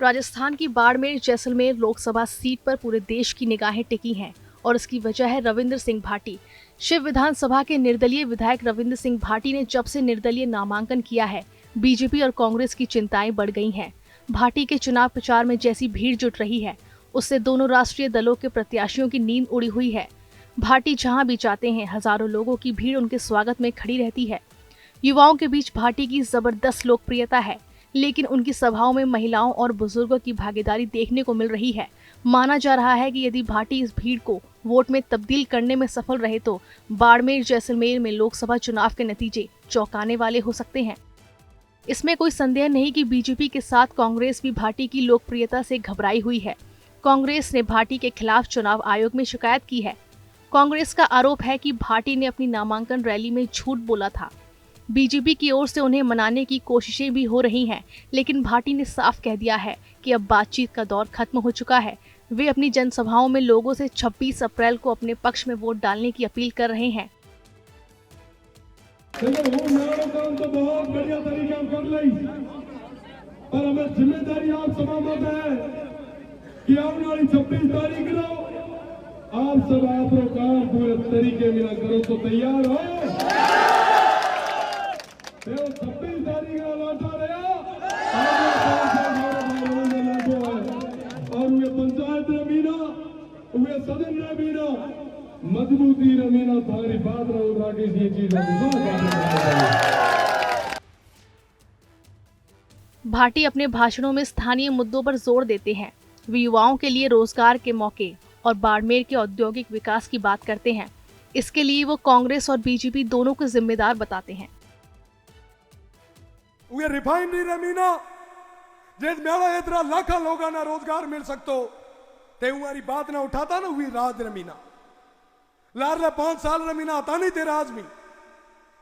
राजस्थान की बाड़मेर जैसलमेर लोकसभा सीट पर पूरे देश की निगाहें टिकी हैं और इसकी वजह है रविंद्र सिंह भाटी। शिव विधानसभा के निर्दलीय विधायक रविंद्र सिंह भाटी ने जब से निर्दलीय नामांकन किया है, बीजेपी और कांग्रेस की चिंताएं बढ़ गई हैं। भाटी के चुनाव प्रचार में जैसी भीड़ जुट रही है, उससे दोनों राष्ट्रीय दलों के प्रत्याशियों की नींद उड़ी हुई है। भाटी जहां भी जाते हैं, हजारों लोगों की भीड़ उनके स्वागत में खड़ी रहती है। युवाओं के बीच भाटी की जबरदस्त लोकप्रियता है, लेकिन उनकी सभाओं में महिलाओं और बुजुर्गों की भागीदारी देखने को मिल रही है। माना जा रहा है कि यदि भाटी इस भीड़ को वोट में तब्दील करने में सफल रहे तो बाड़मेर जैसलमेर में लोकसभा चुनाव के नतीजे चौंकाने वाले हो सकते हैं। इसमें कोई संदेह नहीं कि बीजेपी के साथ कांग्रेस भी भाटी की लोकप्रियता से घबराई हुई है। कांग्रेस ने भाटी के खिलाफ चुनाव आयोग में शिकायत की है। कांग्रेस का आरोप है कि भाटी ने अपनी नामांकन रैली में झूठ बोला था। बीजेपी की ओर से उन्हें मनाने की कोशिशें भी हो रही हैं, लेकिन भाटी ने साफ कह दिया है कि अब बातचीत का दौर खत्म हो चुका है। वे अपनी जनसभाओं में लोगों से 26 अप्रैल को अपने पक्ष में वोट डालने की अपील कर रहे हैं। चलो वो काम तो बहुत बढ़िया तरीके से कर ली, पर हमें जिम्मेदारी आप समाज है कि आने वाली 26 तारीख को आप सब आपको काम पूरे तरीके में करो तो तैयार हो। 26 तारीख का लौटा रहा और वे पंचायत रमीना वे सदन रमीना मजबूती रमीना थारी बात रहो राठी सी चीजों भाटी अपने भाषणों में स्थानीय मुद्दों पर जोर देते हैं। वे युवाओं के लिए रोजगार के मौके और बाड़मेर के औद्योगिक विकास की बात करते हैं। इसके लिए वो कांग्रेस और बीजेपी दोनों को जिम्मेदार बताते हैं। वे रिफाइनरी रमीना जेद मेरा इतना लाखा लोगों ना रोजगार मिल सकतो ते हमारी बात ना उठाता ना हुई राज रमीना लार 5 साल रमीना आता नहीं तेरा आदमी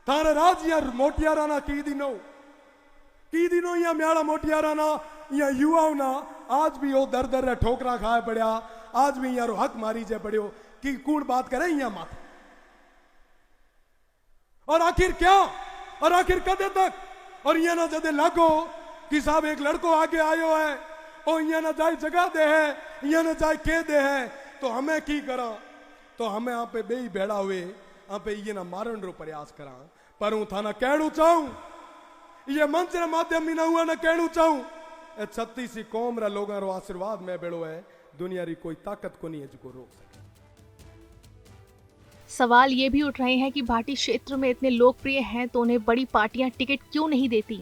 थारे राज यार मोटियारा ना की दिनो या मेरा मोटियारा ना या युवाओं ना आज भी वो दर दर ठोकरा खाए पड़ा, आज भी यारो हक मारी जे पड़ो कि कूड़ बात करे यहाँ माता। और आखिर क्या और आखिर कदे तक और ये ना जदे लागो कि साहब एक लड़को आगे आयो है और ये ना जाए जगह दे है, ये ना जाए के दे है, तो हमें की करा तो हमें यहाँ पे बेई भेड़ा हुए यहाँ पे ये ना मारन रो प्रयास करा। पर हूँ थाना कहणु चाहूं ये मंच रे माध्यम में ना हुआ ना कहणु चाहूं 36 कौम रा लोगों रो आशीर्वाद में बेड़ो है, दुनिया री कोई ताकत को नहीं है जिसको रोक सके। सवाल ये भी उठ रहे हैं कि भाटी क्षेत्र में इतने लोकप्रिय हैं तो उन्हें बड़ी पार्टियां टिकट क्यों नहीं देती।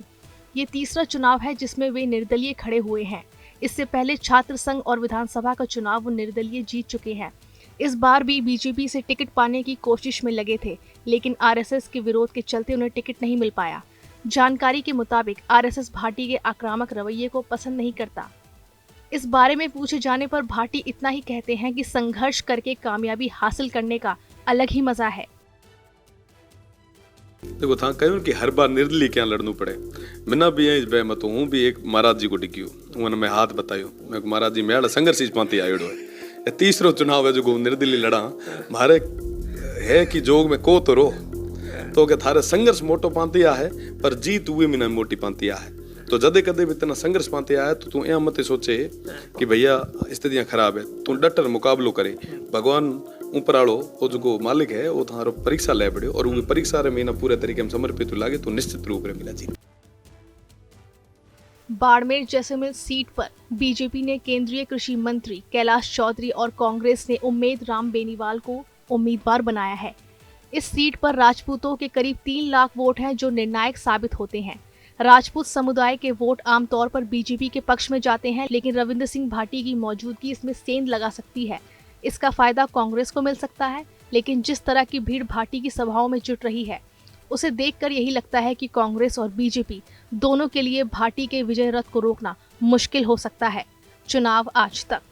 ये तीसरा चुनाव है जिसमें वे निर्दलीय खड़े हुए हैं। इससे पहले छात्र संघ और विधानसभा का चुनाव वो निर्दलीय जीत चुके हैं। इस बार भी बीजेपी से टिकट पाने की कोशिश में लगे थे, लेकिन आरएसएस के विरोध के चलते उन्हें टिकट नहीं मिल पाया। जानकारी के मुताबिक आरएसएस भाटी के आक्रामक रवैये को पसंद नहीं करता। इस बारे में पूछे जाने पर भाटी इतना ही कहते हैं कि संघर्ष करके कामयाबी हासिल करने का अलग ही मजा है। देखो था कहो कि हर बार निर्दलीय क्या लड़नू पड़े। मैंने भी यही बहमत हूँ भी एक महाराज जी को डिग्यू उन्होंने मैं हाथ बतायो मैं महाराज जी मेरा संघर्ष पाती आयो है। तीसरो चुनाव है जो निर्दलीय लड़ा मारे है कि जोग में को तो रो तो के थारे संघर्ष मोटो पाती आ है पर जीत हुए में मोटी पाती आ है। तो जदे कदे भी इतना संघर्ष पाते आया तो तू यहाँ मत सोचे कि भैया स्थितियां खराब है, तू डटर मुकाबलो करे। भगवान ऊपर आलो वो जो मालिक है वो थारो परीक्षा ले पड़ो और वो परीक्षा रे महीना पूरे तरीके में समर्पित लागे तो निश्चित रूप से मिला जी। बाड़मेर जैसलमेर सीट पर बीजेपी ने केंद्रीय कृषि मंत्री कैलाश चौधरी और कांग्रेस ने उम्मेद राम बेनीवाल को उम्मीदवार बनाया है। इस सीट पर राजपूतों के करीब 3 लाख वोट हैं जो निर्णायक साबित होते हैं। राजपूत समुदाय के वोट आमतौर पर बीजेपी के पक्ष में जाते हैं, लेकिन रविंद्र सिंह भाटी की मौजूदगी इसमें सेंध लगा सकती है। इसका फायदा कांग्रेस को मिल सकता है, लेकिन जिस तरह की भीड़ भाटी की सभाओं में जुट रही है उसे देखकर यही लगता है कि कांग्रेस और बीजेपी दोनों के लिए भाटी के विजय रथ को रोकना मुश्किल हो सकता है। चुनाव आज तक।